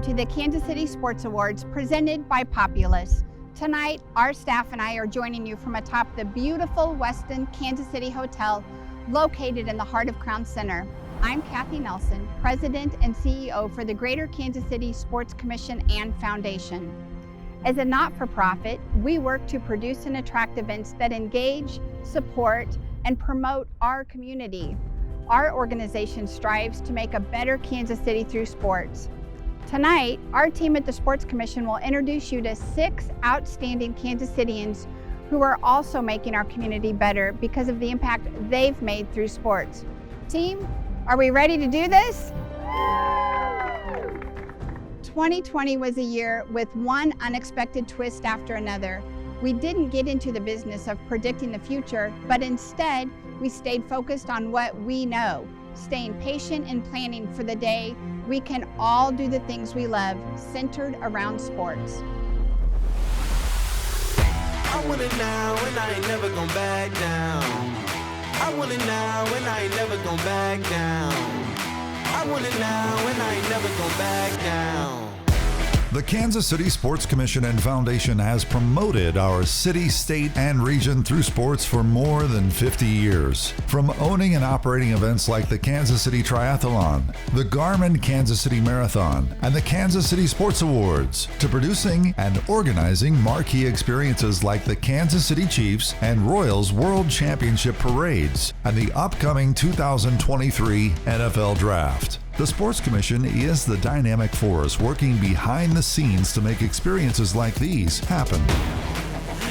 to the Kansas City Sports Awards presented by Populous. Tonight, our staff and I are joining you from atop the beautiful Westin Kansas City Hotel located in the heart of Crown Center. I'm Kathy Nelson, President and CEO for the Greater Kansas City Sports Commission and Foundation. As a not-for-profit, we work to produce and attract events that engage, support, and promote our community. Our organization strives to make a better Kansas City through sports. Tonight, our team at the Sports Commission will introduce you to 6 outstanding Kansas Cityans who are also making our community better because of the impact they've made through sports. Team, are we ready to do this? 2020 was a year with one unexpected twist after another. We didn't get into the business of predicting the future, but instead, we stayed focused on what we know, staying patient and planning for the day we can all do the things we love, centered around sports. I want it now and I ain't never gonna back down. I want it now and I ain't never gonna back down. I want it now and I ain't never gonna back down. The Kansas City Sports Commission and Foundation has promoted our city, state, and region through sports for more than 50 years. From owning and operating events like the Kansas City Triathlon, the Garmin Kansas City Marathon, and the Kansas City Sports Awards, to producing and organizing marquee experiences like the Kansas City Chiefs and Royals World Championship parades and the upcoming 2023 NFL Draft. The Sports Commission is the dynamic force working behind the scenes to make experiences like these happen.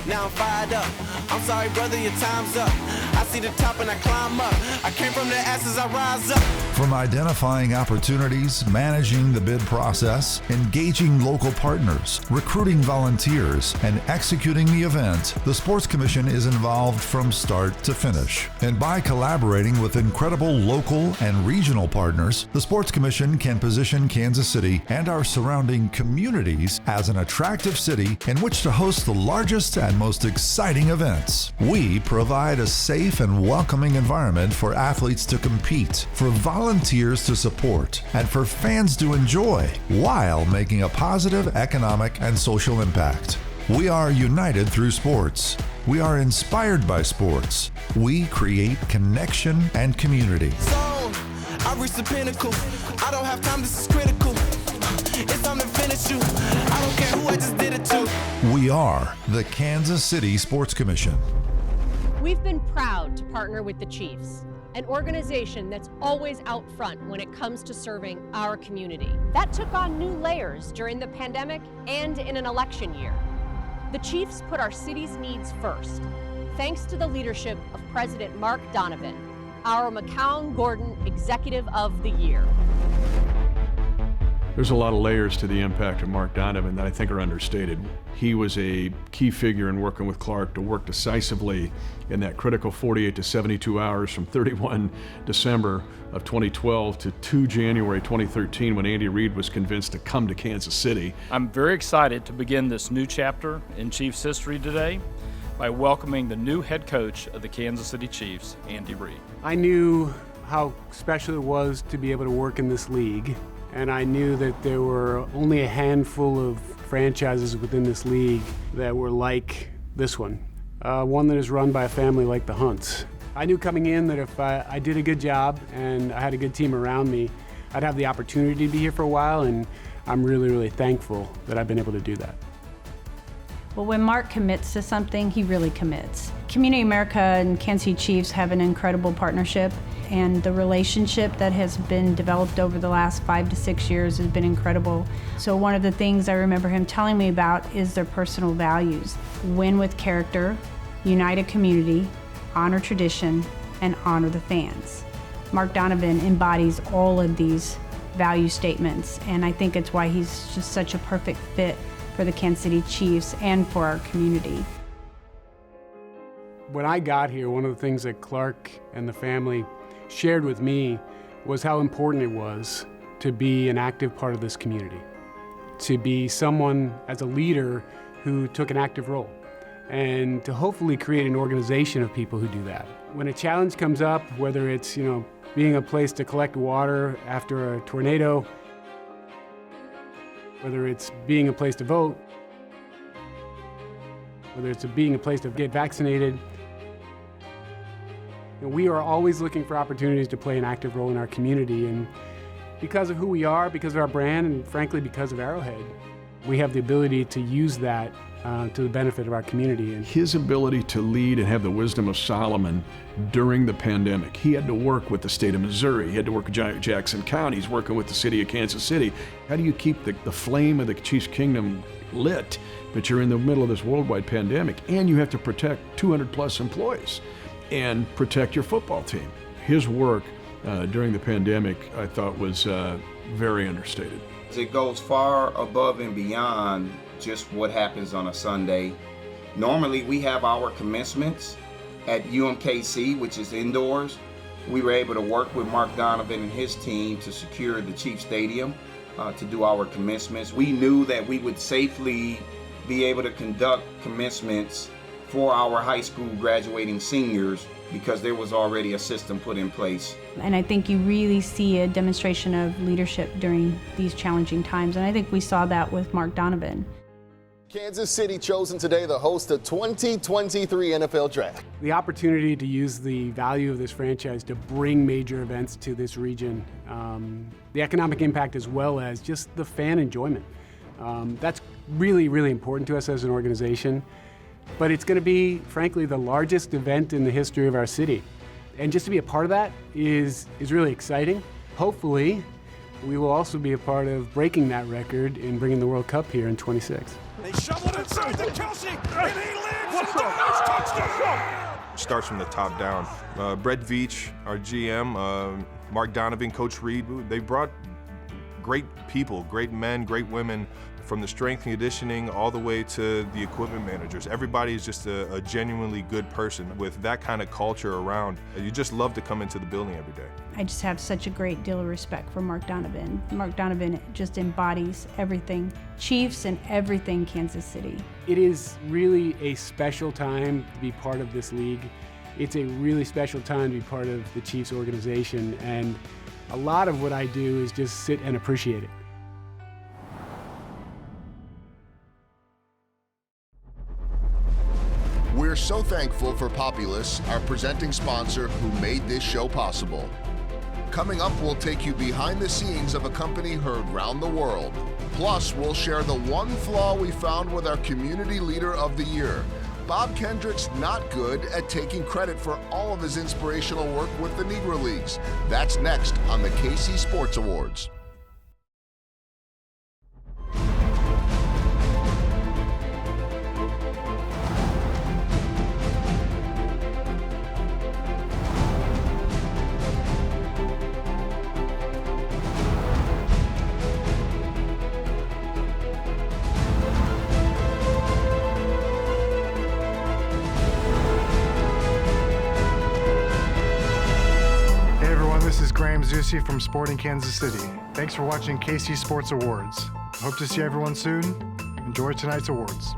Now I'm fired up. I'm sorry, brother, your time's up. I see the top and I climb up. I came from the ashes, I rise up. From identifying opportunities, managing the bid process, engaging local partners, recruiting volunteers, and executing the event, the Sports Commission is involved from start to finish. And by collaborating with incredible local and regional partners, the Sports Commission can position Kansas City and our surrounding communities as an attractive city in which to host the largest and most exciting events. We provide a safe and welcoming environment for athletes to compete, for volunteers to support, and for fans to enjoy, while making a positive economic and social impact. We are united through sports. We are inspired by sports. We create connection and community. So, I reached the pinnacle. I don't have time, this is critical. It's time to finish you. I don't care who I just did it to. We are the Kansas City Sports Commission. We've been proud to partner with the Chiefs, an organization that's always out front when it comes to serving our community. That took on new layers during the pandemic and in an election year. The Chiefs put our city's needs first, thanks to the leadership of President Mark Donovan, our McCown-Gordon Executive of the Year. There's a lot of layers to the impact of Mark Donovan that I think are understated. He was a key figure in working with Clark to work decisively in that critical 48 to 72 hours from 31 December of 2012 to 2 January 2013 when Andy Reid was convinced to come to Kansas City. I'm very excited to begin this new chapter in Chiefs history today by welcoming the new head coach of the Kansas City Chiefs, Andy Reid. I knew how special it was to be able to work in this league. And I knew that there were only a handful of franchises within this league that were like this one that is run by a family like the Hunts. I knew coming in that if I did a good job and I had a good team around me, I'd have the opportunity to be here for a while, and I'm really, really thankful that I've been able to do that. Well, when Mark commits to something, he really commits. Community America and Kansas City Chiefs have an incredible partnership, and the relationship that has been developed over the last 5 to 6 years has been incredible. So one of the things I remember him telling me about is their personal values. Win with character, unite a community, honor tradition, and honor the fans. Mark Donovan embodies all of these value statements, and I think it's why he's just such a perfect fit for the Kansas City Chiefs and for our community. When I got here, one of the things that Clark and the family shared with me was how important it was to be an active part of this community, to be someone as a leader who took an active role, and to hopefully create an organization of people who do that. When a challenge comes up, whether it's being a place to collect water after a tornado, whether it's being a place to vote, whether it's being a place to get vaccinated. We are always looking for opportunities to play an active role in our community, and because of who we are, because of our brand, and frankly because of Arrowhead, we have the ability to use that to the benefit of our community. And his ability to lead and have the wisdom of Solomon during the pandemic. He had to work with the state of Missouri. He had to work with Jackson County. He's working with the city of Kansas City. How do you keep the flame of the Chiefs Kingdom lit, but you're in the middle of this worldwide pandemic, and you have to protect 200 plus employees and protect your football team? His work during the pandemic, I thought, was very understated. It goes far above and beyond just what happens on a Sunday. Normally we have our commencements at UMKC, which is indoors. We were able to work with Mark Donovan and his team to secure the Chiefs Stadium to do our commencements. We knew that we would safely be able to conduct commencements for our high school graduating seniors because there was already a system put in place. And I think you really see a demonstration of leadership during these challenging times, and I think we saw that with Mark Donovan. Kansas City chosen today to host the 2023 NFL Draft. The opportunity to use the value of this franchise to bring major events to this region, the economic impact as well as just the fan enjoyment. That's really, really important to us as an organization. But it's going to be, frankly, the largest event in the history of our city. And just to be a part of that is really exciting. Hopefully, we will also be a part of breaking that record and bringing the World Cup here in 26. They shovel it inside to Kelce, and he lands and dives, touchdown! Starts from the top down. Brett Veach, our GM, Mark Donovan, Coach Reed, they brought great people, great men, great women, from the strength and conditioning all the way to the equipment managers. Everybody is just a genuinely good person with that kind of culture around. You just love to come into the building every day. I just have such a great deal of respect for Mark Donovan. Mark Donovan just embodies everything Chiefs and everything Kansas City. It is really a special time to be part of this league. It's a really special time to be part of the Chiefs organization, and a lot of what I do is just sit and appreciate it. We're so thankful for Populous, our presenting sponsor who made this show possible. Coming up, we'll take you behind the scenes of a company heard round the world. Plus, we'll share the one flaw we found with our Community Leader of the Year. Bob Kendrick's not good at taking credit for all of his inspirational work with the Negro Leagues. That's next on the KC Sports Awards. From Sporting Kansas City. Thanks for watching KC Sports Awards. Hope to see everyone soon. Enjoy tonight's awards.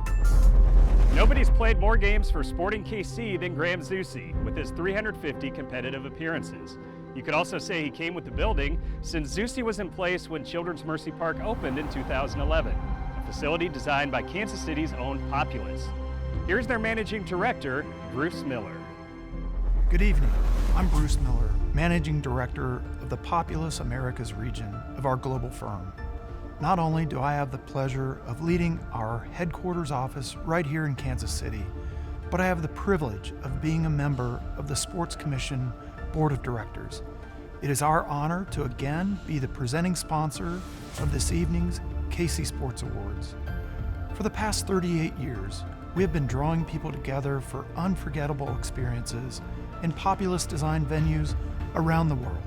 Nobody's played more games for Sporting KC than Graham Zusi with his 350 competitive appearances. You could also say he came with the building since Zusi was in place when Children's Mercy Park opened in 2011, a facility designed by Kansas City's own Populous. Here's their managing director, Bruce Miller. Good evening. I'm Bruce Miller, Managing Director of the Populous Americas region of our global firm. Not only do I have the pleasure of leading our headquarters office right here in Kansas City, but I have the privilege of being a member of the Sports Commission Board of Directors. It is our honor to again be the presenting sponsor of this evening's KC Sports Awards. For the past 38 years, we have been drawing people together for unforgettable experiences in Populous designed venues around the world.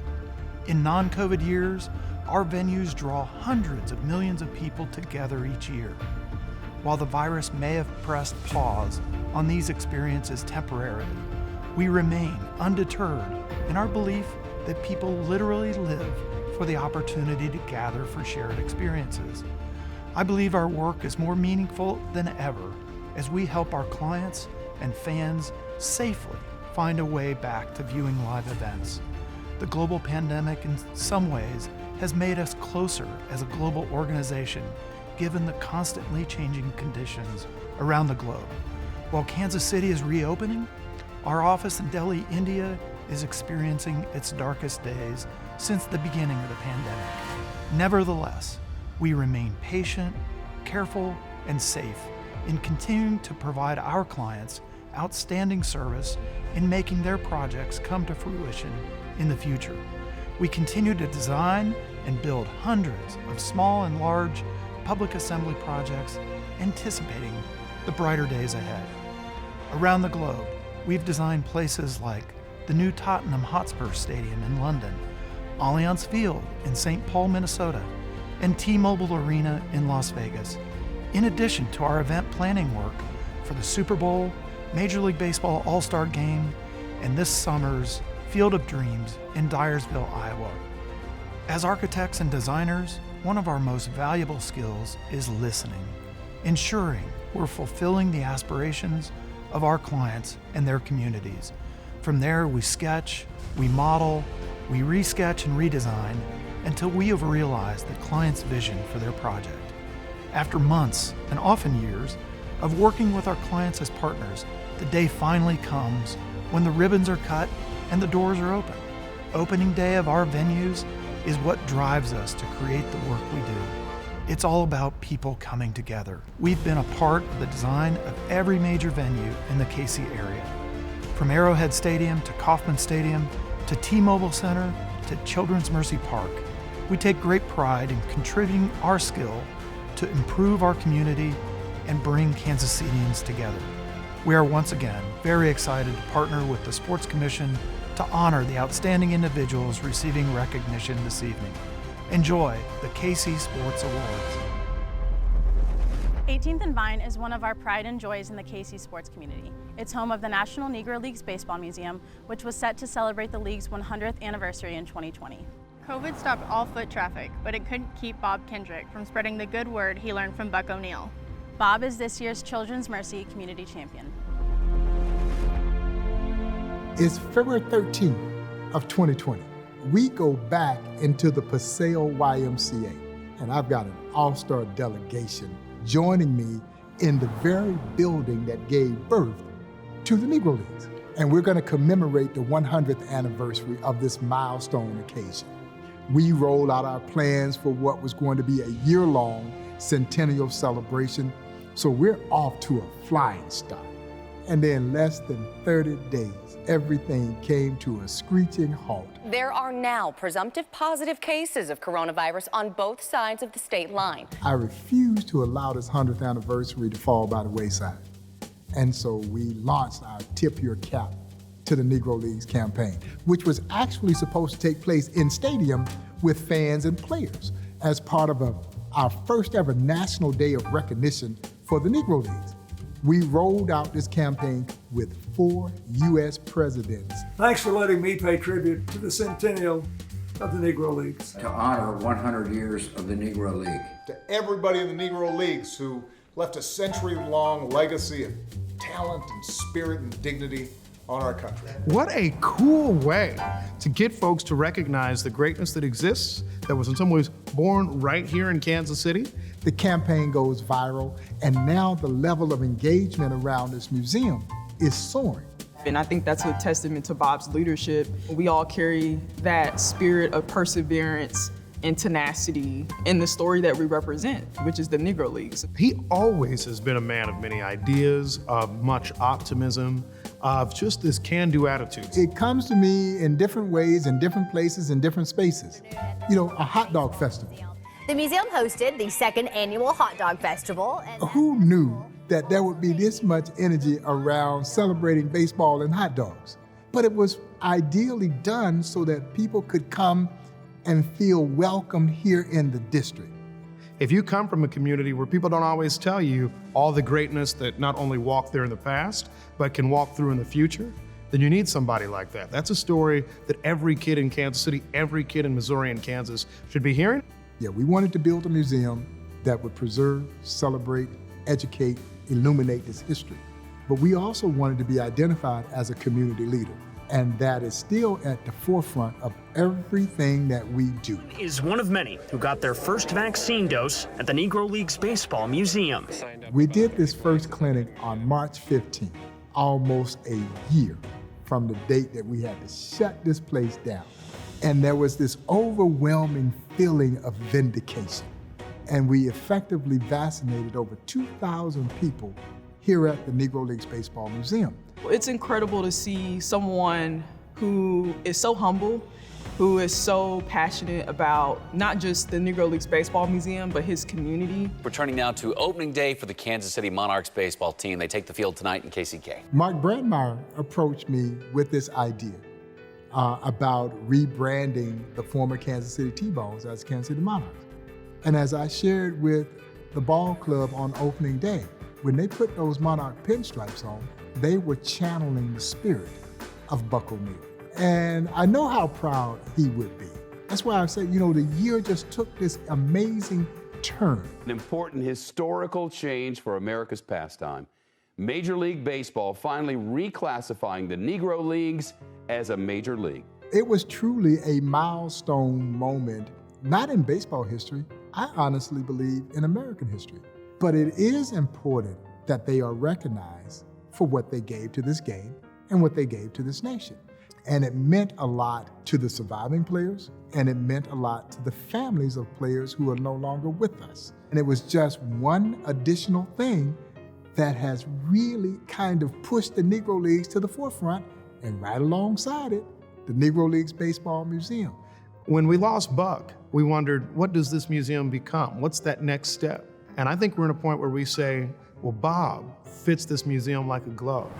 In non-COVID years, our venues draw hundreds of millions of people together each year. While the virus may have pressed pause on these experiences temporarily, we remain undeterred in our belief that people literally live for the opportunity to gather for shared experiences. I believe our work is more meaningful than ever as we help our clients and fans safely find a way back to viewing live events. The global pandemic in some ways has made us closer as a global organization, given the constantly changing conditions around the globe. While Kansas City is reopening, our office in Delhi, India is experiencing its darkest days since the beginning of the pandemic. Nevertheless, we remain patient, careful, and safe in continuing to provide our clients outstanding service in making their projects come to fruition in the future. We continue to design and build hundreds of small and large public assembly projects, anticipating the brighter days ahead. Around the globe, we've designed places like the new Tottenham Hotspur Stadium in London, Allianz Field in St. Paul, Minnesota, and T-Mobile Arena in Las Vegas, in addition to our event planning work for the Super Bowl, Major League Baseball All-Star Game, and this summer's Field of Dreams in Dyersville, Iowa. As architects and designers, one of our most valuable skills is listening, ensuring we're fulfilling the aspirations of our clients and their communities. From there, we sketch, we model, we resketch and redesign until we have realized the client's vision for their project. After months, and often years, of working with our clients as partners, the day finally comes when the ribbons are cut and the doors are open. Opening day of our venues is what drives us to create the work we do. It's all about people coming together. We've been a part of the design of every major venue in the KC area. From Arrowhead Stadium to Kauffman Stadium to T-Mobile Center to Children's Mercy Park, we take great pride in contributing our skill to improve our community and bring Kansas Cityans together. We are once again very excited to partner with the Sports Commission to honor the outstanding individuals receiving recognition this evening. Enjoy the KC Sports Awards. 18th and Vine is one of our pride and joys in the KC sports community. It's home of the National Negro Leagues Baseball Museum, which was set to celebrate the league's 100th anniversary in 2020. COVID stopped all foot traffic, but it couldn't keep Bob Kendrick from spreading the good word he learned from Buck O'Neill. Bob is this year's Children's Mercy Community Champion. It's February 13th of 2020. We go back into the Paseo YMCA, and I've got an all-star delegation joining me in the very building that gave birth to the Negro Leagues. And we're gonna commemorate the 100th anniversary of this milestone occasion. We rolled out our plans for what was going to be a year-long centennial celebration, so we're off to a flying start. And in less than 30 days, everything came to a screeching halt. There are now presumptive positive cases of coronavirus on both sides of the state line. I refuse to allow this 100th anniversary to fall by the wayside. And so we launched our Tip Your Cap to the Negro Leagues campaign, which was actually supposed to take place in stadium with fans and players as part of our first ever National Day of Recognition for the Negro Leagues. We rolled out this campaign with 4 U.S. presidents. Thanks for letting me pay tribute to the centennial of the Negro Leagues. To honor 100 years of the Negro League. To everybody in the Negro Leagues who left a century-long legacy of talent and spirit and dignity on our country. What a cool way to get folks to recognize the greatness that exists, that was in some ways born right here in Kansas City. The campaign goes viral, and now the level of engagement around this museum is soaring. And I think that's a testament to Bob's leadership. We all carry that spirit of perseverance and tenacity in the story that we represent, which is the Negro Leagues. He always has been a man of many ideas, of much optimism, of just this can-do attitude. It comes to me in different ways, in different places, in different spaces. You know, a hot dog festival. The museum hosted the 2nd annual Hot Dog Festival. Who knew that there would be this much energy around celebrating baseball and hot dogs? But it was ideally done so that people could come and feel welcome here in the district. If you come from a community where people don't always tell you all the greatness that not only walked there in the past, but can walk through in the future, then you need somebody like that. That's a story that every kid in Kansas City, every kid in Missouri and Kansas should be hearing. Yeah, we wanted to build a museum that would preserve, celebrate, educate, illuminate this history. But we also wanted to be identified as a community leader. And that is still at the forefront of everything that we do. Is one of many who got their first vaccine dose at the Negro Leagues Baseball Museum. We did this first clinic on March 15th, almost a year from the date that we had to shut this place down. And there was this overwhelming feeling of vindication. And we effectively vaccinated over 2,000 people here at the Negro Leagues Baseball Museum. It's incredible to see someone who is so humble, who is so passionate about not just the Negro Leagues Baseball Museum, but his community. We're turning now to opening day for the Kansas City Monarchs baseball team. They take the field tonight in KCK. Mark Bradmeyer approached me with this idea about rebranding the former Kansas City T-Bones as Kansas City Monarchs. And as I shared with the ball club on opening day, when they put those Monarch pinstripes on, they were channeling the spirit of Buck O'Neil. And I know how proud he would be. That's why I say, you know, the year just took this amazing turn. An important historical change for America's pastime. Major League Baseball finally reclassifying the Negro Leagues as a major league. It was truly a milestone moment, not in baseball history, I honestly believe in American history. But it is important that they are recognized for what they gave to this game and what they gave to this nation. And it meant a lot to the surviving players, and it meant a lot to the families of players who are no longer with us. And it was just one additional thing that has really kind of pushed the Negro Leagues to the forefront, and right alongside it, the Negro Leagues Baseball Museum. When we lost Buck, we wondered, what does this museum become? What's that next step? And I think we're in a point where we say, well, Bob fits this museum like a glove.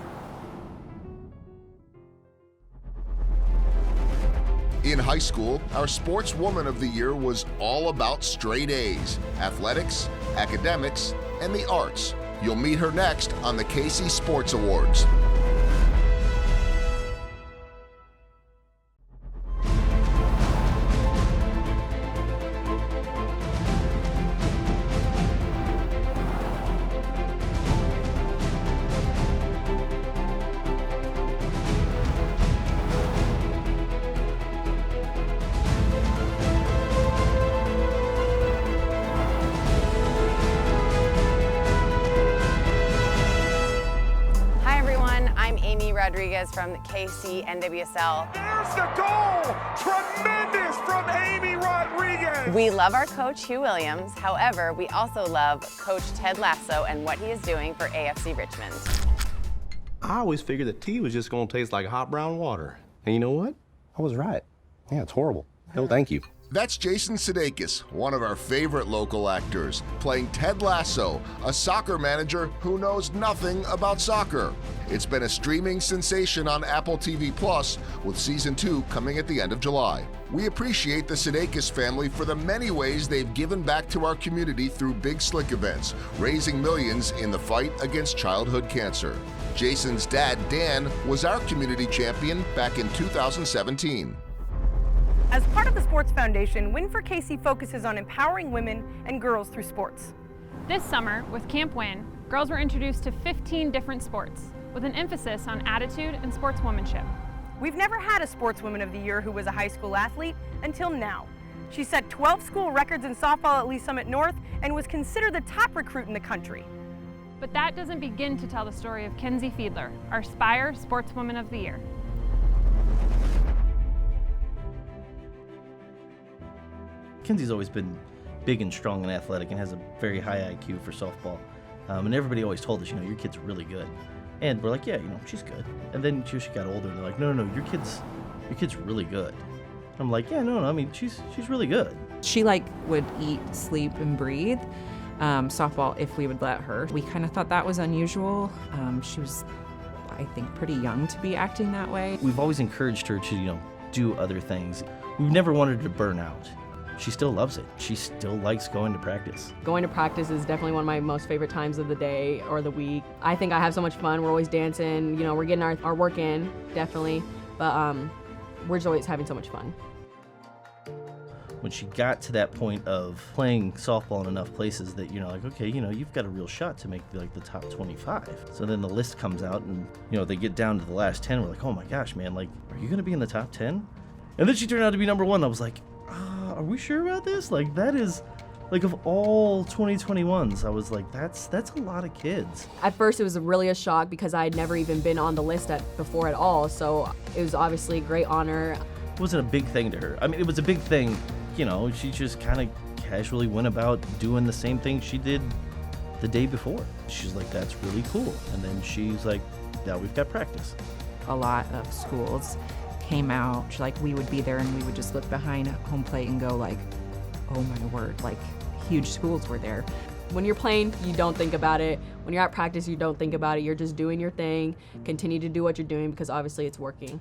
In high school, our Sportswoman of the Year was all about straight A's, athletics, academics, and the arts. You'll meet her next on the KC Sports Awards. From the KC NWSL. There's the goal! Tremendous from Amy Rodriguez! We love our coach, Hugh Williams. However, we also love Coach Ted Lasso and what he is doing for AFC Richmond. I always figured that tea was just going to taste like hot brown water. And you know what? I was right. Yeah, it's horrible. No, thank you. That's Jason Sudeikis, one of our favorite local actors, playing Ted Lasso, a soccer manager who knows nothing about soccer. It's been a streaming sensation on Apple TV Plus, with season 2 coming at the end of July. We appreciate the Sudeikis family for the many ways they've given back to our community through Big Slick events, raising millions in the fight against childhood cancer. Jason's dad, Dan, was our community champion back in 2017. As part of the Sports Foundation, Win for KC focuses on empowering women and girls through sports. This summer, with Camp Win, girls were introduced to 15 different sports, with an emphasis on attitude and sportswomanship. We've never had a Sportswoman of the Year who was a high school athlete until now. She set 12 school records in softball at Lee Summit North and was considered the top recruit in the country. But that doesn't begin to tell the story of Kinsey Fiedler, our Spire Sportswoman of the Year. Kinsey's always been big and strong and athletic and has a very high IQ for softball. And everybody always told us, your kid's really good. And we're like, yeah, she's good. And then she got older and they're like, no, your kid's really good. I'm like, yeah, no, I mean, she's really good. She would eat, sleep, and breathe softball if we would let her. We kind of thought that was unusual. She was, I think, pretty young to be acting that way. We've always encouraged her to, do other things. We've never wanted her to burn out. She still loves it. She still likes going to practice. Going to practice is definitely one of my most favorite times of the day or the week. I think I have so much fun. We're always dancing. We're getting our work in, definitely. But we're just always having so much fun. when she got to that point of playing softball in enough places that, like, okay, you've got a real shot to make like the top 25. So then the list comes out and, they get down to the last 10. We're like, oh my gosh, man, like, are you going to be in the top 10? And then she turned out to be number 1. I was like, are we sure about this? Like, that is, like, of all 2021s, I was like, that's a lot of kids. At first, it was really a shock because I had never even been on the list before at all. So it was obviously a great honor. It wasn't a big thing to her. I mean, it was a big thing, she just kind of casually went about doing the same thing she did the day before. She's like, that's really cool. And then she's like, now we've got practice. A lot of schools came out, like, we would be there and we would just look behind home plate and go like, oh my word, like, huge schools were there. When you're playing, you don't think about it. When you're at practice, you don't think about it. You're just doing your thing. Continue to do what you're doing because obviously it's working.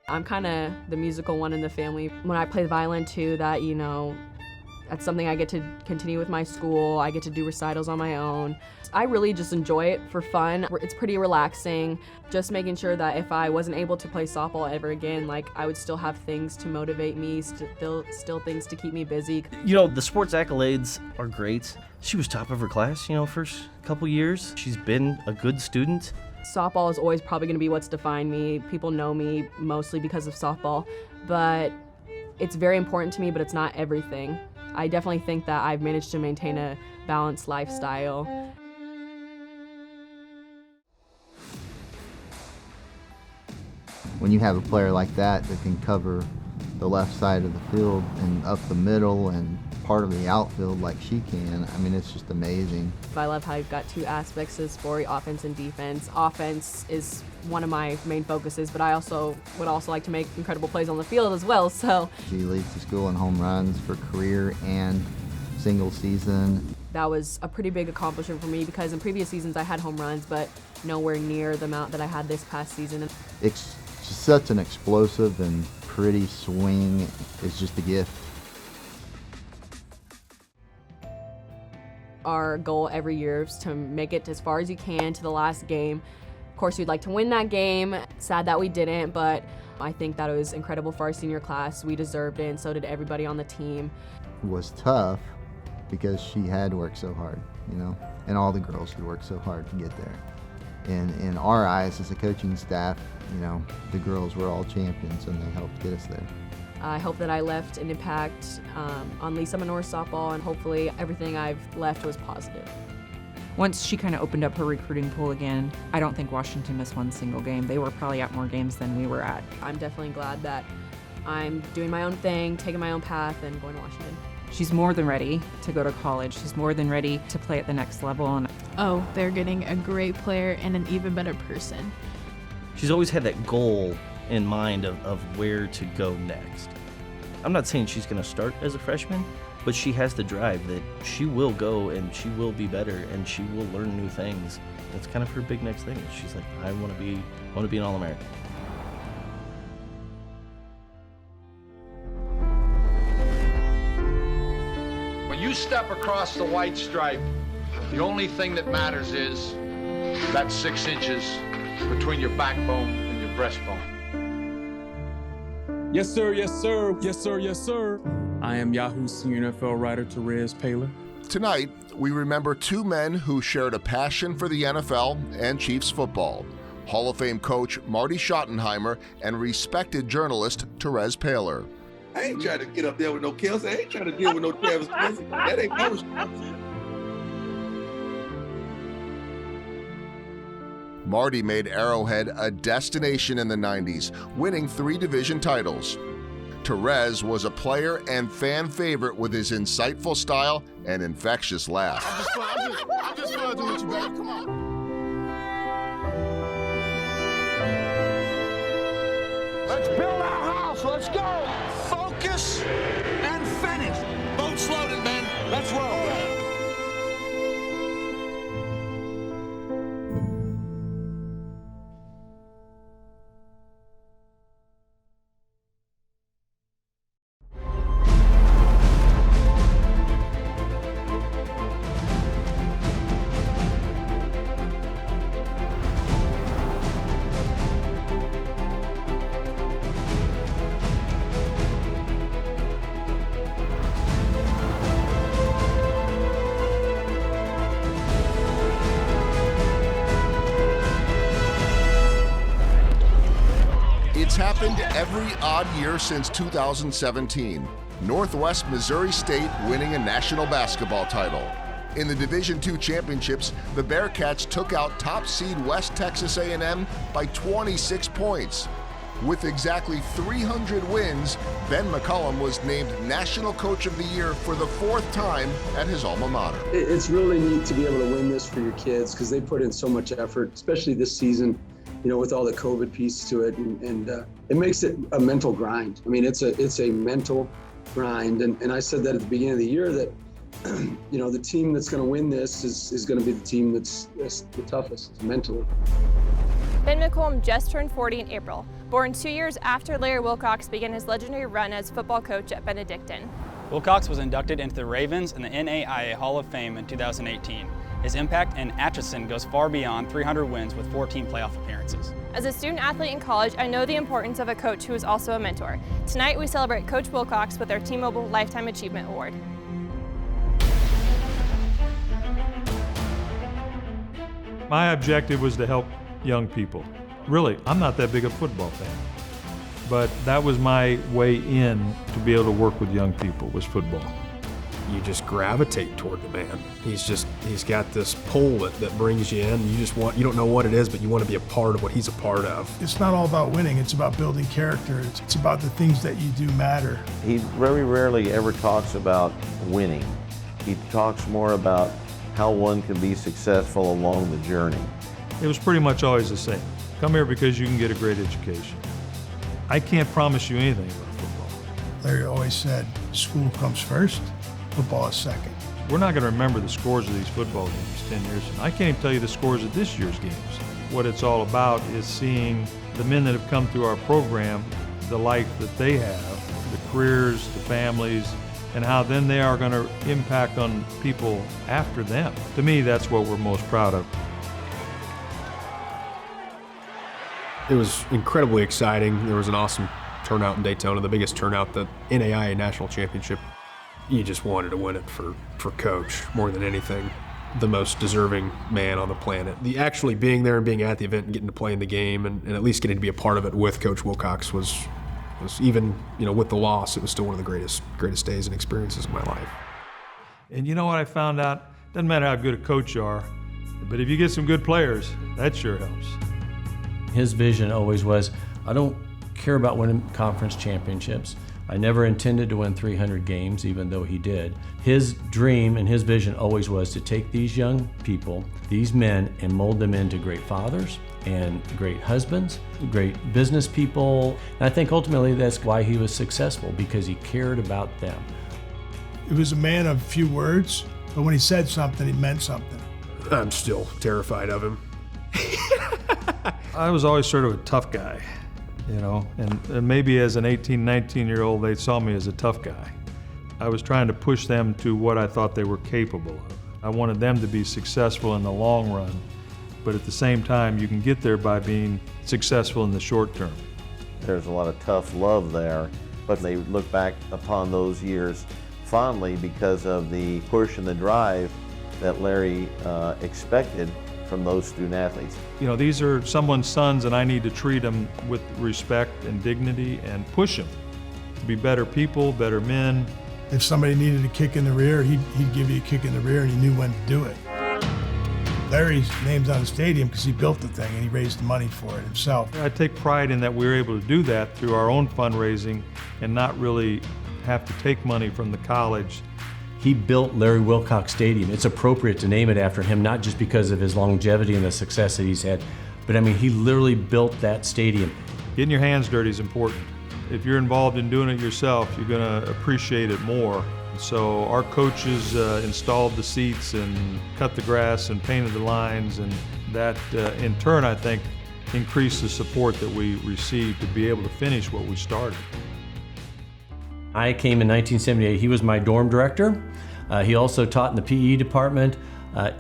I'm kind of the musical one in the family. When I play the violin too, that's something I get to continue with my school. I get to do recitals on my own. I really just enjoy it for fun. It's pretty relaxing. Just making sure that if I wasn't able to play softball ever again, like, I would still have things to motivate me, still things to keep me busy. The sports accolades are great. She was top of her class, first couple years. She's been a good student. Softball is always probably going to be what's defined me. People know me mostly because of softball, but it's very important to me, but it's not everything. I definitely think that I've managed to maintain a balanced lifestyle. When you have a player like that can cover the left side of the field and up the middle and part of the outfield like she can, I mean, it's just amazing. I love how you've got two aspects of the sport, offense and defense. Offense is one of my main focuses, but I would also like to make incredible plays on the field as well, so. She leads the school in home runs for career and single season. That was a pretty big accomplishment for me because in previous seasons I had home runs, but nowhere near the amount that I had this past season. It's just such an explosive and pretty swing. It's just a gift. Our goal every year is to make it as far as you can to the last game. Of course, we'd like to win that game. Sad that we didn't, but I think that it was incredible for our senior class. We deserved it, and so did everybody on the team. It was tough because she had worked so hard, and all the girls had worked so hard to get there. And in our eyes, as a coaching staff, the girls were all champions, and they helped get us there. I hope that I left an impact on Lee Summit North softball, and hopefully everything I've left was positive. Once she kind of opened up her recruiting pool again, I don't think Washington missed one single game. They were probably at more games than we were at. I'm definitely glad that I'm doing my own thing, taking my own path, and going to Washington. She's more than ready to go to college. She's more than ready to play at the next level. Oh, they're getting a great player and an even better person. She's always had that goal in mind of where to go next. I'm not saying she's going to start as a freshman, but she has the drive that she will go and she will be better and she will learn new things. That's kind of her big next thing. She's like, I want to be an All-American. When you step across the white stripe, the only thing that matters is that 6 inches between your backbone and your breastbone. Yes, sir, yes, sir, yes, sir, yes, sir. I am Yahoo senior NFL writer Travis Kelce. Tonight, we remember two men who shared a passion for the NFL and Chiefs football. Hall of Fame coach Marty Schottenheimer and respected journalist Travis Kelce. I ain't trying to get up there with no Kelce. I ain't trying to deal with no Travis Kelce. That ain't my responsibility. Marty made Arrowhead a destination in the 90s, winning 3 division titles. Terez was a player and fan favorite with his insightful style and infectious laugh. I'm just flirting with you, baby. Come on. Let's build our house. Let's go. Focus and finish. Boat's loaded, man. Let's roll. It's happened every odd year since 2017. Northwest Missouri State winning a national basketball title. In the Division II championships, the Bearcats took out top seed West Texas A&M by 26 points. With exactly 300 wins, Ben McCollum was named National Coach of the Year for the 4th time at his alma mater. It's really neat to be able to win this for your kids because they put in so much effort, especially this season, you know, with all the COVID piece to it, and it makes it a mental grind. I mean, it's a mental grind, and I said that at the beginning of the year that, you know, the team that's going to win this is going to be the team that's the toughest mentally. Ben McCollum just turned 40 in April, born 2 years after Larry Wilcox began his legendary run as football coach at Benedictine. Wilcox was inducted into the Ravens and the NAIA Hall of Fame in 2018. His impact in Atchison goes far beyond 300 wins with 14 playoff appearances. As a student athlete in college, I know the importance of a coach who is also a mentor. Tonight we celebrate Coach Wilcox with our T-Mobile Lifetime Achievement Award. My objective was to help young people. Really, I'm not that big a football fan, but that was my way in to be able to work with young people, was football. You just gravitate toward the man. He's got this pull that brings you in. You don't know what it is, but you want to be a part of what he's a part of. It's not all about winning, it's about building character. It's about the things that you do matter. He very rarely ever talks about winning. He talks more about how one can be successful along the journey. It was pretty much always the same. Come here because you can get a great education. I can't promise you anything about football. Larry always said, school comes first, football is second. We're not going to remember the scores of these football games 10 years from now. I can't even tell you the scores of this year's games. What it's all about is seeing the men that have come through our program, the life that they have, the careers, the families, and how then they are going to impact on people after them. To me, that's what we're most proud of. It was incredibly exciting. There was an awesome turnout in Daytona, the biggest turnout, the NAIA National Championship. You just wanted to win it for Coach more than anything. The most deserving man on the planet. The actually being there and being at the event and getting to play in the game and at least getting to be a part of it with Coach Wilcox was even, you know, with the loss, it was still one of the greatest days and experiences of my life. And you know what I found out? Doesn't matter how good a coach you are, but if you get some good players, that sure helps. His vision always was, I don't care about winning conference championships. I never intended to win 300 games, even though he did. His dream and his vision always was to take these young people, these men, and mold them into great fathers and great husbands, great business people. And I think ultimately that's why he was successful, because he cared about them. He was a man of few words, but when he said something, he meant something. I'm still terrified of him. I was always sort of a tough guy, you know, and maybe as an 18, 19-year-old, they saw me as a tough guy. I was trying to push them to what I thought they were capable of. I wanted them to be successful in the long run, but at the same time, you can get there by being successful in the short term. There's a lot of tough love there, but they look back upon those years fondly because of the push and the drive that Larry expected from those student athletes. You know, these are someone's sons, and I need to treat them with respect and dignity and push them to be better people, better men. If somebody needed a kick in the rear, he'd give you a kick in the rear, and he knew when to do it. Larry's name's on the stadium because he built the thing and he raised the money for it himself. I take pride in that we were able to do that through our own fundraising and not really have to take money from the college. He built Larry Wilcox Stadium. It's appropriate to name it after him, not just because of his longevity and the success that he's had, but I mean, he literally built that stadium. Getting your hands dirty is important. If you're involved in doing it yourself, you're gonna appreciate it more. So our coaches installed the seats and cut the grass and painted the lines, and that in turn, I think, increased the support that we received to be able to finish what we started. I came in 1978. He was my dorm director. He also taught in the PE department.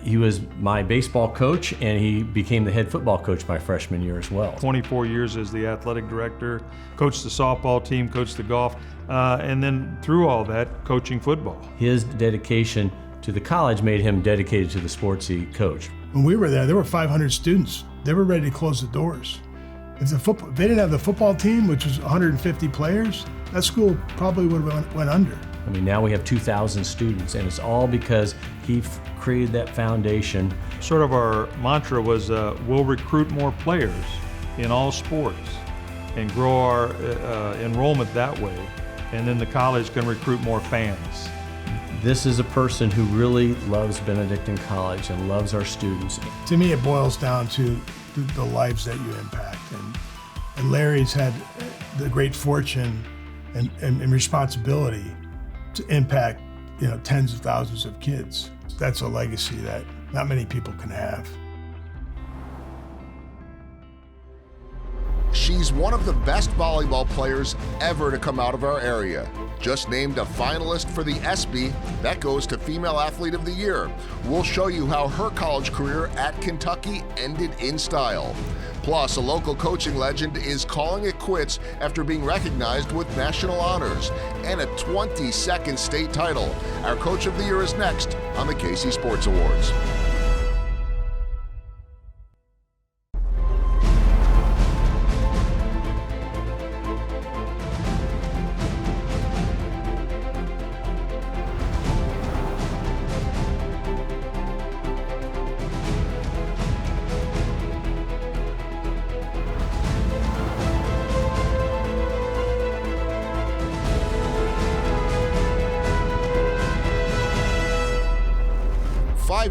He was my baseball coach, and he became the head football coach my freshman year as well. 24 years as the athletic director, coached the softball team, coached the golf, and then through all that, coaching football. His dedication to the college made him dedicated to the sports he coached. When we were there were 500 students. They were ready to close the doors. If they didn't have the football team, which was 150 players, that school probably would have went under. I mean, now we have 2,000 students, and it's all because he created that foundation. Sort of our mantra was we'll recruit more players in all sports and grow our enrollment that way, and then the college can recruit more fans. This is a person who really loves Benedictine College and loves our students. To me, it boils down to the lives that you impact. And Larry's had the great fortune and responsibility to impact, tens of thousands of kids. That's a legacy that not many people can have. She's one of the best volleyball players ever to come out of our area. Just named a finalist for the ESPY, that goes to Female Athlete of the Year. We'll show you how her college career at Kentucky ended in style. Plus, a local coaching legend is calling it quits after being recognized with national honors and a 22nd state title. Our Coach of the Year is next on the KC Sports Awards.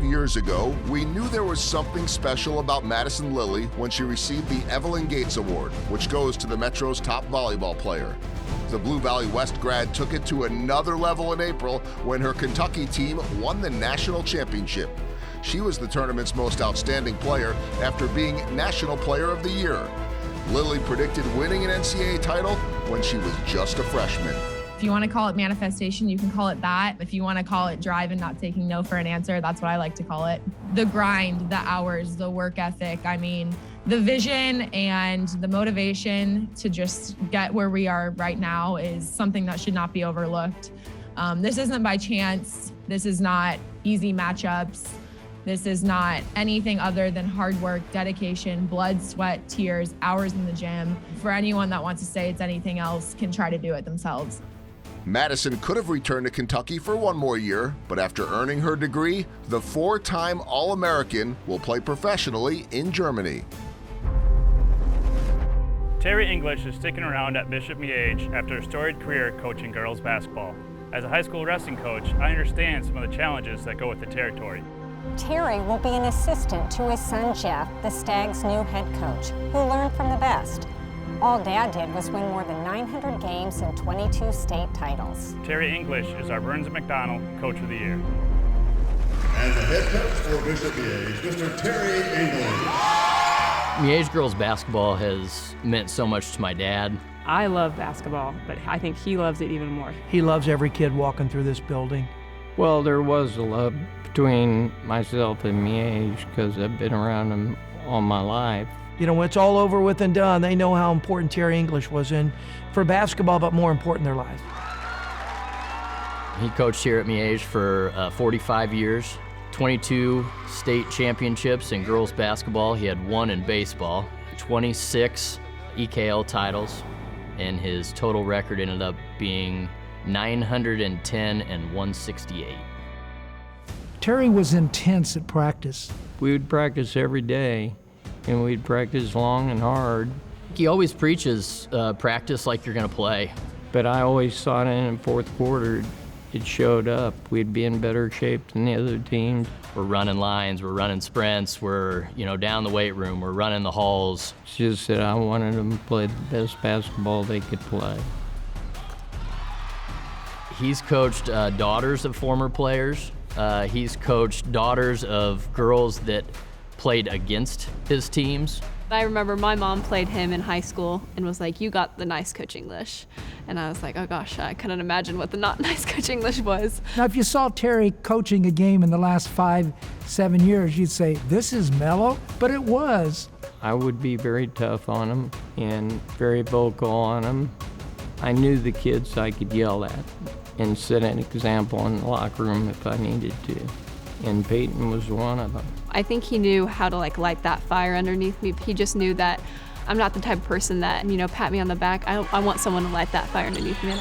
Years ago, we knew there was something special about Madison Lilly when she received the Evelyn Gates Award, which goes to the Metro's top volleyball player. The Blue Valley West grad took it to another level in April when her Kentucky team won the national championship. She was the tournament's most outstanding player after being National Player of the Year. Lilly predicted winning an NCAA title when she was just a freshman. If you want to call it manifestation, you can call it that. If you want to call it drive and not taking no for an answer, that's what I like to call it. The grind, the hours, the work ethic. I mean, the vision and the motivation to just get where we are right now is something that should not be overlooked. This isn't by chance. This is not easy matchups. This is not anything other than hard work, dedication, blood, sweat, tears, hours in the gym. For anyone that wants to say it's anything else can try to do it themselves. Madison could have returned to Kentucky for one more year, but after earning her degree, the four-time All-American will play professionally in Germany. Terry English is sticking around at Bishop Miege after a storied career coaching girls basketball. As a high school wrestling coach, I understand some of the challenges that go with the territory. Terry will be an assistant to his son Jeff, the Stags' new head coach, who learned from the best. All Dad did was win more than 900 games and 22 state titles. Terry English is our Burns & McDonnell Coach of the Year. And the head coach for Bishop Miege, Mr. Terry English. Miege girls basketball has meant so much to my dad. I love basketball, but I think he loves it even more. He loves every kid walking through this building. Well, there was a love between myself and Miege because I've been around him all my life. You know, when it's all over with and done, they know how important Terry English was for basketball, but more important, their life. He coached here at Miege for 45 years, 22 state championships in girls basketball. He had 1 in baseball, 26 EKL titles, and his total record ended up being 910 and 168. Terry was intense at practice. We would practice every day, and we'd practice long and hard. He always preaches practice like you're gonna play. But I always thought in the fourth quarter, it showed up. We'd be in better shape than the other teams. We're running lines, we're running sprints, we're down the weight room, we're running the halls. It's just that I wanted them to play the best basketball they could play. He's coached daughters of former players. He's coached daughters of girls that played against his teams. I remember my mom played him in high school and was like, "You got the nice coach English." And I was like, oh gosh, I couldn't imagine what the not nice coach English was. Now, if you saw Terry coaching a game in the last 5-7 years, you'd say, this is mellow, but it was. I would be very tough on him and very vocal on him. I knew the kids I could yell at and set an example in the locker room if I needed to. And Peyton was one of them. I think he knew how to light that fire underneath me. He just knew that I'm not the type of person that, pat me on the back. I want someone to light that fire underneath me.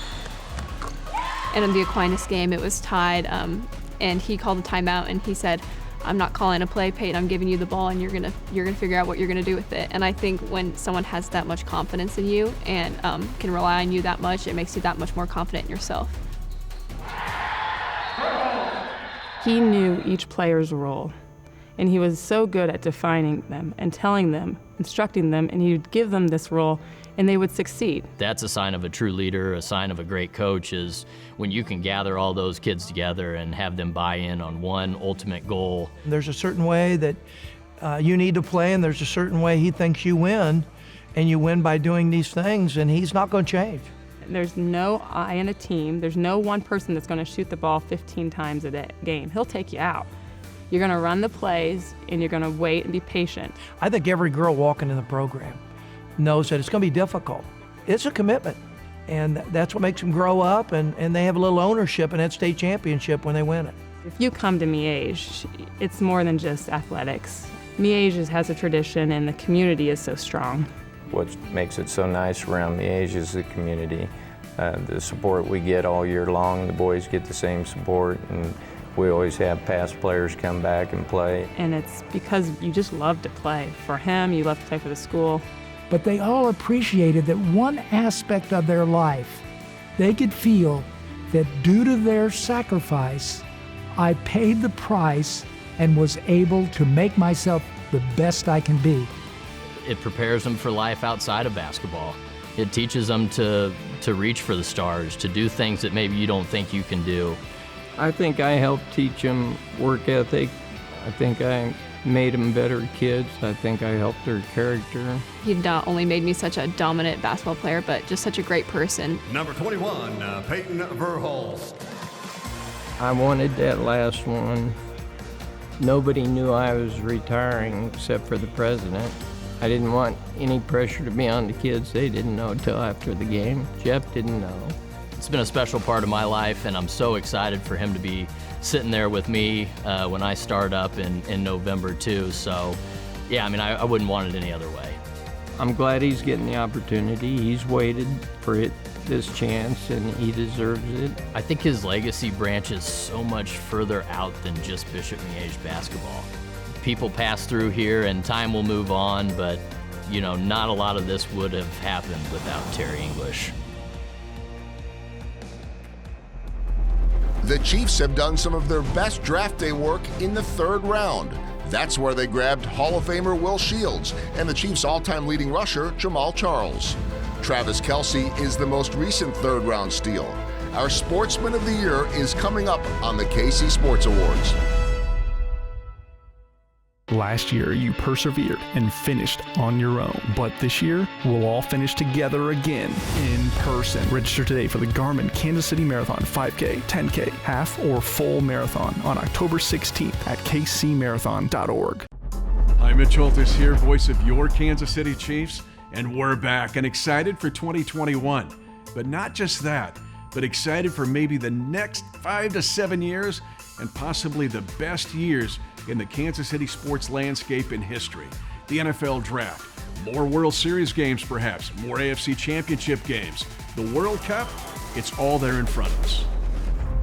And in the Aquinas game, it was tied, and he called a timeout, and he said, I'm not calling a play, Peyton. I'm giving you the ball, and you're gonna figure out what you're gonna do with it. And I think when someone has that much confidence in you and can rely on you that much, it makes you that much more confident in yourself. He knew each player's role, and he was so good at defining them and telling them, instructing them, and he would give them this role, and they would succeed. That's a sign of a true leader, a sign of a great coach, is when you can gather all those kids together and have them buy in on one ultimate goal. There's a certain way that you need to play, and there's a certain way he thinks you win, and you win by doing these things, and he's not going to change. There's no I in a team. There's no one person that's going to shoot the ball 15 times a game. He'll take you out. You're going to run the plays, and you're going to wait and be patient. I think every girl walking in the program knows that it's going to be difficult. It's a commitment, and that's what makes them grow up, and they have a little ownership in that state championship when they win it. If you come to Miege, it's more than just athletics. Miege has a tradition, and the community is so strong. What makes it so nice around Miege is the community. The support we get all year long, the boys get the same support, and we always have past players come back and play. And it's because you just love to play. For him, you love to play for the school. But they all appreciated that one aspect of their life, they could feel that due to their sacrifice, I paid the price and was able to make myself the best I can be. It prepares them for life outside of basketball. It teaches them to reach for the stars, to do things that maybe you don't think you can do. I think I helped teach them work ethic. I think I made them better kids. I think I helped their character. He not only made me such a dominant basketball player, but just such a great person. Number 21, Peyton Verhulst. I wanted that last one. Nobody knew I was retiring except for the president. I didn't want any pressure to be on the kids. They didn't know until after the game. Jeff didn't know. It's been a special part of my life, and I'm so excited for him to be sitting there with me when I start up in November too. So, yeah, I mean, I wouldn't want it any other way. I'm glad he's getting the opportunity. He's waited for this chance, and he deserves it. I think his legacy branches so much further out than just Bishop Miege basketball. People pass through here, and time will move on, but, not a lot of this would have happened without Terry English. The Chiefs have done some of their best draft day work in the third round. That's where they grabbed Hall of Famer Will Shields and the Chiefs' all-time leading rusher, Jamal Charles. Travis Kelce is the most recent third-round steal. Our Sportsman of the Year is coming up on the KC Sports Awards. Last year, you persevered and finished on your own. But this year, we'll all finish together again in person. Register today for the Garmin Kansas City Marathon 5K, 10K, half or full marathon on October 16th at kcmarathon.org. Hi, Mitch Holtis here, voice of your Kansas City Chiefs, and we're back and excited for 2021. But not just that, but excited for maybe the next 5 to 7 years and possibly the best years in the Kansas City sports landscape in history. The NFL Draft, more World Series games perhaps, more AFC Championship games. The World Cup, it's all there in front of us.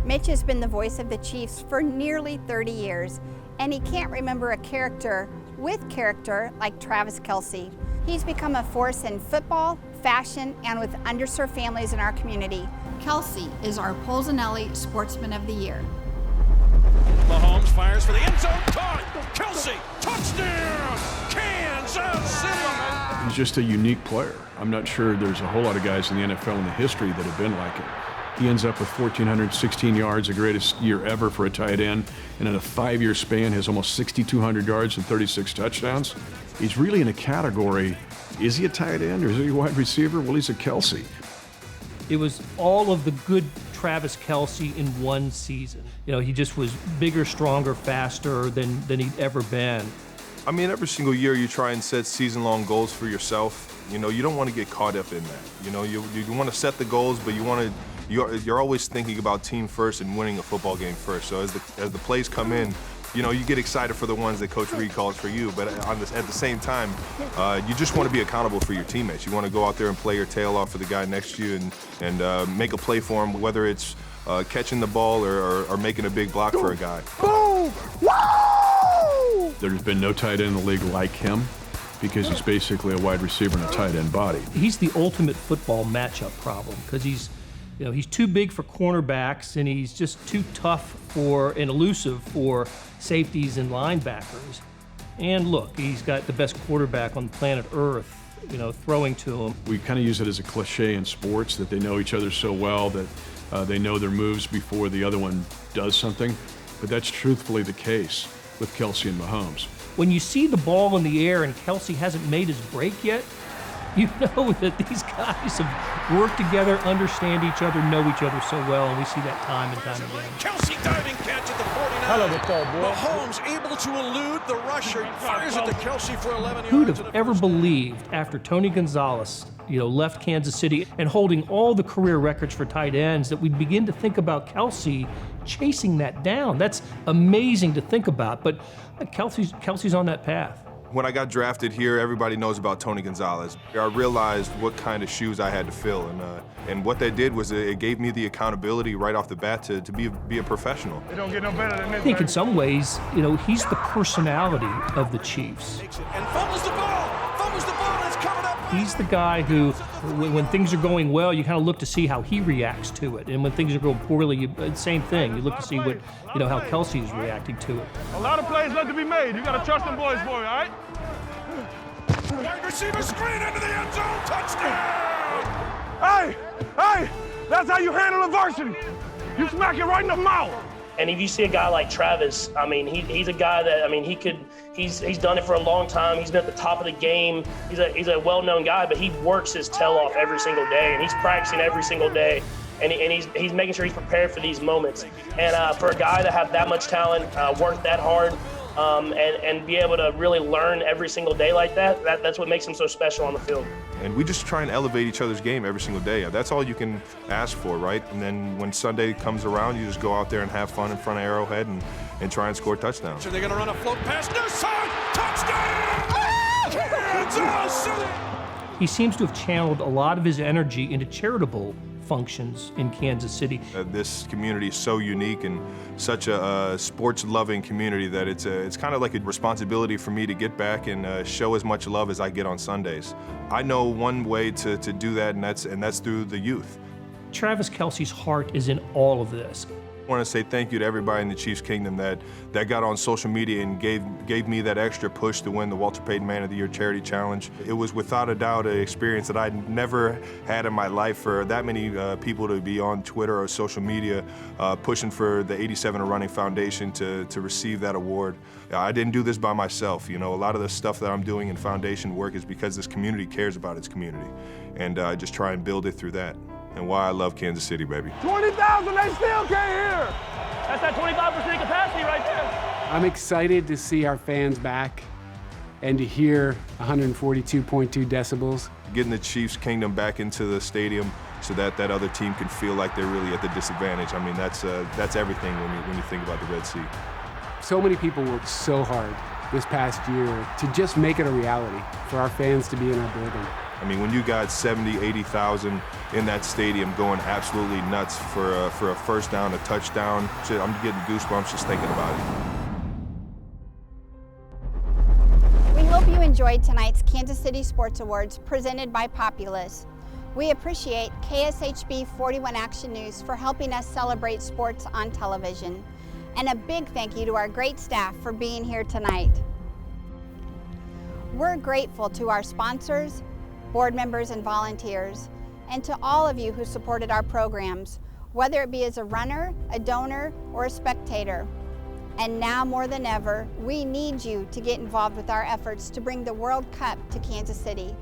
Mitch has been the voice of the Chiefs for nearly 30 years, and he can't remember a character with character like Travis Kelce. He's become a force in football, fashion, and with underserved families in our community. Kelce is our Polzanelli Sportsman of the Year. Mahomes fires for the end zone, caught! Kelce, touchdown! Kansas City! He's just a unique player. I'm not sure there's a whole lot of guys in the NFL in the history that have been like him. He ends up with 1,416 yards, the greatest year ever for a tight end, and in a 5-year span has almost 6,200 yards and 36 touchdowns. He's really in a category, is he a tight end or is he a wide receiver? Well, he's a Kelce. It was all of the good Travis Kelce in one season. He just was bigger, stronger, faster than he'd ever been. I mean, every single year you try and set season-long goals for yourself. You don't want to get caught up in that. You want to set the goals, but you're always thinking about team first and winning a football game first. So as the plays come in, You know, you get excited for the ones that Coach Reed calls for you, but at the same time, you just want to be accountable for your teammates. You want to go out there and play your tail off for the guy next to you and make a play for him, whether it's catching the ball or making a big block for a guy. Boom! Woo! There's been no tight end in the league like him because he's basically a wide receiver in a tight end body. He's the ultimate football matchup problem because he's too big for cornerbacks and he's just too tough and elusive for safeties and linebackers. And look, he's got the best quarterback on planet Earth, throwing to him. We kind of use it as a cliche in sports that they know each other so well that they know their moves before the other one does something, but that's truthfully the case with Kelce and Mahomes. When you see the ball in the air and Kelce hasn't made his break yet, you know that these guys have worked together, understand each other, know each other so well, and we see that time and time again. Kelce diving catch at the 49. I love the call, boy. Mahomes able to elude the rusher, fires it to Kelce for 11 yards. Who'd have ever believed after Tony Gonzalez, left Kansas City and holding all the career records for tight ends that we'd begin to think about Kelce chasing that down? That's amazing to think about, but Kelce's on that path. When I got drafted here, everybody knows about Tony Gonzalez. I realized what kind of shoes I had to fill, and what that did was it gave me the accountability right off the bat to be a professional. It don't get no better than this. I think in some ways, he's the personality of the Chiefs. And fumbles the ball, and it's covered up. He's the guy who, when things are going well, you kind of look to see how he reacts to it, and when things are going poorly, same thing. You look to see how Kelce is reacting to it. A lot of plays left to be made. You got to trust them boys for it, all right? Wide receiver screen into the end zone, touchdown! Hey, that's how you handle adversity. You smack it right in the mouth. And if you see a guy like Travis, he's a guy that, he's done it for a long time. He's been at the top of the game. He's a well-known guy, but he works his tail off every single day, and he's practicing every single day. And he's making sure he's prepared for these moments. And for a guy to have that much talent, work that hard, and be able to really learn every single day like that's what makes him so special on the field. And we just try and elevate each other's game every single day. That's all you can ask for, right? And then when Sunday comes around, you just go out there and have fun in front of Arrowhead and try and score touchdowns. So they're going to run a float pass, near side, touchdown! Kansas City! He seems to have channeled a lot of his energy into charitable functions in Kansas City. This community is so unique and such a sports-loving community that it's kind of like a responsibility for me to get back and show as much love as I get on Sundays. I know one way to do that, and that's through the youth. Travis Kelce's heart is in all of this. I want to say thank you to everybody in the Chiefs Kingdom that got on social media and gave me that extra push to win the Walter Payton Man of the Year Charity Challenge. It was without a doubt an experience that I'd never had in my life for that many people to be on Twitter or social media pushing for the 87 and Running Foundation to receive that award. I didn't do this by myself. A lot of the stuff that I'm doing in foundation work is because this community cares about its community, and I just try and build it through that. And why I love Kansas City, baby. 20,000, they still can't hear. That's that 25% capacity right there. I'm excited to see our fans back and to hear 142.2 decibels. Getting the Chiefs Kingdom back into the stadium so that other team can feel like they're really at the disadvantage. That's everything when you think about the Red Sea. So many people worked so hard this past year to just make it a reality for our fans to be in our building. When you got 70, 80,000 in that stadium going absolutely nuts for a first down, a touchdown, I'm getting goosebumps just thinking about it. We hope you enjoyed tonight's Kansas City Sports Awards presented by Populous. We appreciate KSHB 41 Action News for helping us celebrate sports on television. And a big thank you to our great staff for being here tonight. We're grateful to our sponsors, board members and volunteers, and to all of you who supported our programs, whether it be as a runner, a donor, or a spectator. And now more than ever, we need you to get involved with our efforts to bring the World Cup to Kansas City.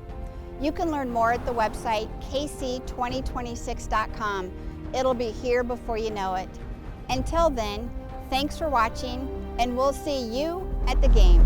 You can learn more at the website kc2026.com. It'll be here before you know it. Until then, thanks for watching, and we'll see you at the game.